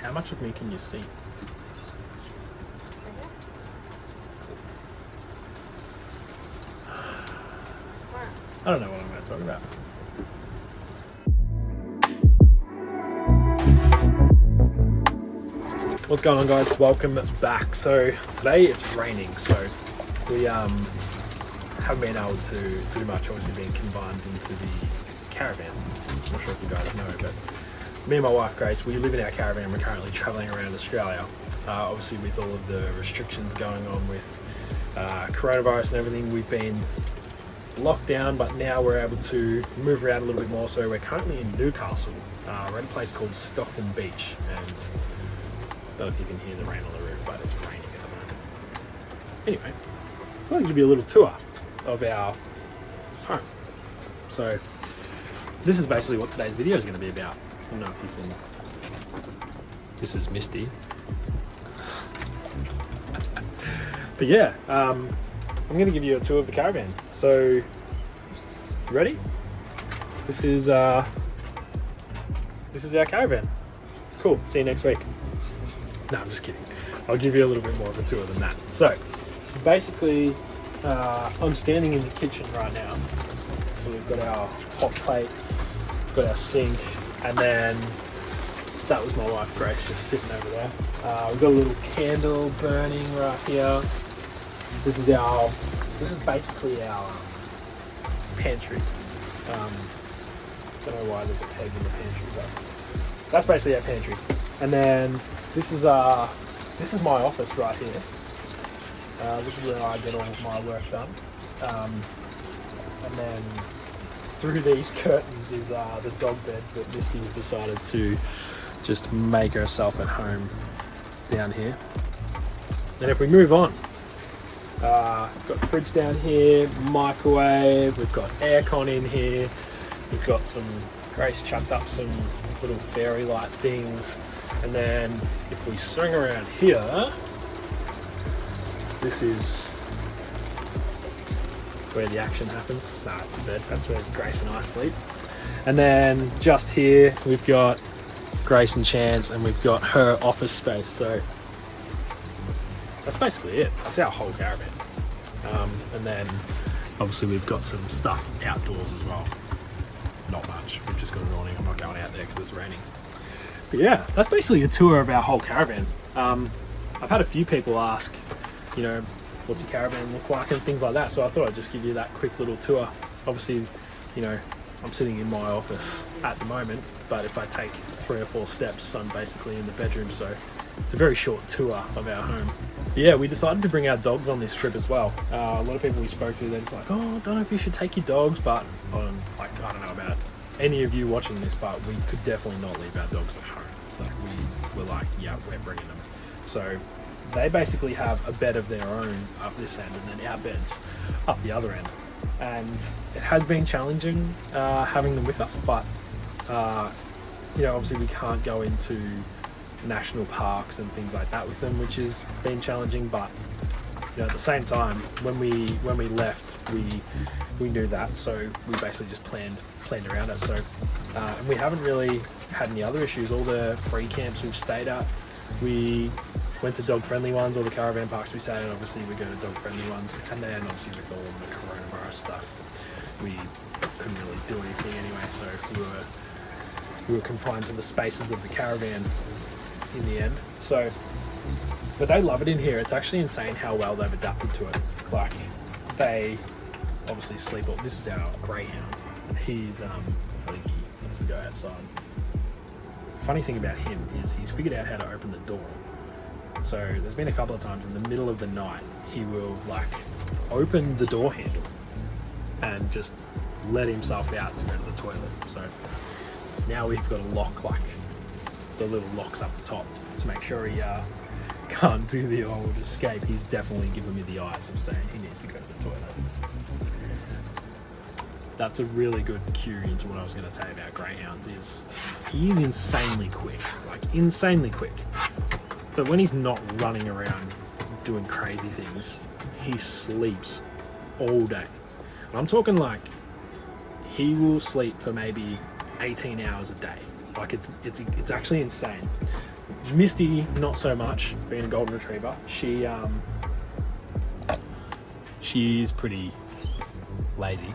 How much of me can you see? I don't know what I'm going to talk about. What's going on, guys? Welcome back. So today it's raining, so we haven't been able to do much, obviously being confined into the caravan. I'm not sure if you guys know, but me and my wife Grace, we live in our caravan. We're currently travelling around Australia, obviously with all of the restrictions going on with coronavirus and everything. We've been locked down, but now we're able to move around a little bit more. So we're currently in Newcastle. We're at a place called Stockton Beach, and I don't know if you can hear the rain on the roof, but it's raining at the moment. Anyway, I'm going to give you a little tour of our home. So this is basically what today's video is going to be about. I don't know if you can. This is Misty. But yeah, I'm going to give you a tour of the caravan. So, ready? This is our caravan. Cool. See you next week. No, I'm just kidding. I'll give you a little bit more of a tour than that. So, basically, I'm standing in the kitchen right now. So we've got our hot plate, got our sink, and then that was my wife Grace just sitting over there. We've got a little candle burning right here. This is basically our pantry. Don't know why there's a peg in the pantry, but that's basically our pantry. And then this is my office right here. This is where I get all of my work done. And then through these curtains is the dog bed that Misty's decided to just make herself at home down here. And if we move on, we've got the fridge down here, microwave, we've got aircon in here, we've got Grace chucked up some little fairy light things, and then if we swing around here, this is where the action happens. Nah, it's the bed, that's where Grace and I sleep. And then just here, we've got Grace and Chance, and we've got her office space. So that's basically it. That's our whole caravan. And then obviously we've got some stuff outdoors as well. Not much. We've just got an awning. I'm not going out there because it's raining. But yeah, that's basically a tour of our whole caravan. I've had a few people ask, you know, what's your caravan look like and things like that. So I thought I'd just give you that quick little tour. Obviously, you know, I'm sitting in my office at the moment, but if I take 3 or 4 steps, I'm basically in the bedroom. So it's a very short tour of our home. But yeah, we decided to bring our dogs on this trip as well. A lot of people we spoke to, they're just like, oh, I don't know if you should take your dogs, but like, I don't know about any of you watching this, but we could definitely not leave our dogs at home. Like, we were like, yeah, we're bringing them. So they basically have a bed of their own up this end, and then our beds up the other end. And it has been challenging having them with us, but you know, obviously we can't go into national parks and things like that with them, which has been challenging. But you know, at the same time, when we left, we knew that, so we basically just planned around it. So and we haven't really had any other issues. All the free camps we've stayed at, we went to dog friendly ones. All the caravan parks we stayed at, obviously we go to dog friendly ones. And then obviously with all of the coronavirus stuff, we couldn't really do anything anyway, so we were confined to the spaces of the caravan in the end. So, but they love it in here. It's actually insane how well they've adapted to it. Like, they obviously sleep. This is our greyhound. He's I think he wants to go outside. Funny thing about him is he's figured out how to open the door. So there's been a couple of times in the middle of the night he will like open the door handle and just let himself out to go to the toilet. So now we've got to lock like the little locks up the top to make sure he can't do the old escape. He's definitely giving me the eyes of saying he needs to go to the toilet. That's a really good cue into what I was going to say about greyhounds. Is he's insanely quick, like insanely quick. But when he's not running around doing crazy things, he sleeps all day. And I'm talking like he will sleep for maybe 18 hours a day. Like it's actually insane. Misty, not so much, being a golden retriever. She's pretty lazy.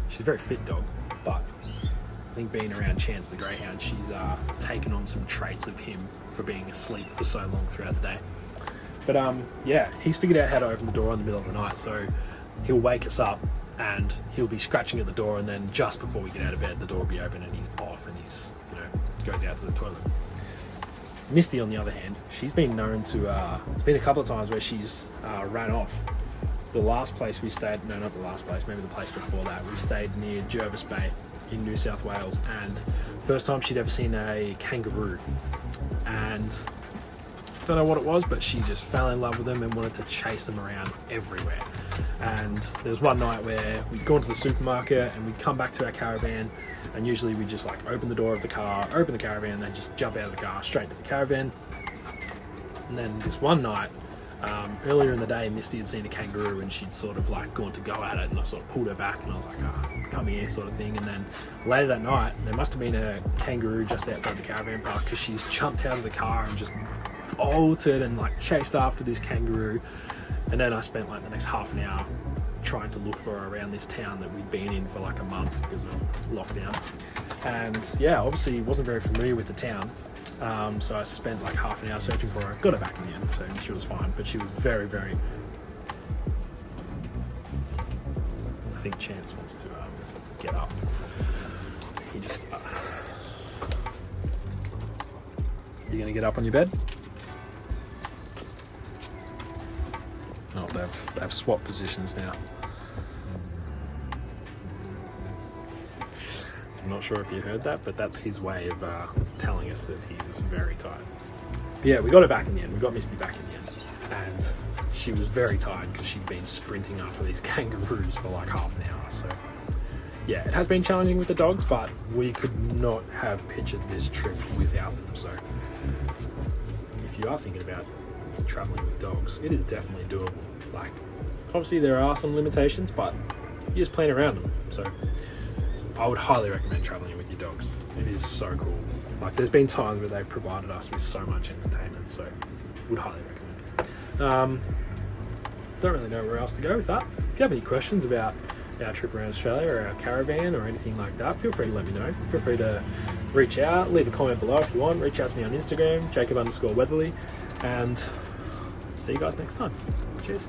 She's a very fit dog, but I think being around Chance the Greyhound, she's taken on some traits of him for being asleep for so long throughout the day. But yeah, he's figured out how to open the door in the middle of the night, so he'll wake us up and he'll be scratching at the door, and then just before we get out of bed, the door will be open and he's off and he's, goes out to the toilet. Misty, on the other hand, she's been known to, there's been a couple of times where she's ran off. The last place we stayed, no, not the last place, maybe the place before that, we stayed near Jervis Bay in New South Wales, and first time she'd ever seen a kangaroo, and don't know what it was, but she just fell in love with them and wanted to chase them around everywhere. And there was one night where we'd gone to the supermarket and we'd come back to our caravan, and usually we'd just like open the door of the car, open the caravan, and then just jump out of the car straight to the caravan. And then this one night, earlier in the day, Misty had seen a kangaroo and she'd sort of like gone to go at it, and I sort of pulled her back and I was like, come here, sort of thing. And then later that night, there must have been a kangaroo just outside the caravan park, because she's jumped out of the car and just bolted and like chased after this kangaroo. And then I spent like the next half an hour trying to look for her around this town that we'd been in for like a month because of lockdown. And yeah, obviously wasn't very familiar with the town. So I spent like half an hour searching for her, got her back in the end, so she was fine, but she was very, very... I think Chance wants to get up. He just... You gonna get up on your bed? Oh, they've swapped positions now. I'm not sure if you heard that, but that's his way of telling us that he's very tired. But yeah, we got her back in the end. We got Misty back in the end. And she was very tired because she'd been sprinting after these kangaroos for like half an hour. So yeah, it has been challenging with the dogs, but we could not have pictured this trip without them. So if you are thinking about traveling with dogs, it is definitely doable. Like, obviously there are some limitations, but you just plan around them. So I would highly recommend traveling with your dogs. It is so cool. Like, there's been times where they've provided us with so much entertainment, so would highly recommend. Don't really know where else to go with that. If you have any questions about our trip around Australia or our caravan or anything like that, feel free to let me know. Feel free to reach out, leave a comment below if you want. Reach out to me on Instagram, Jacob_Weatherley, and see you guys next time. Cheers.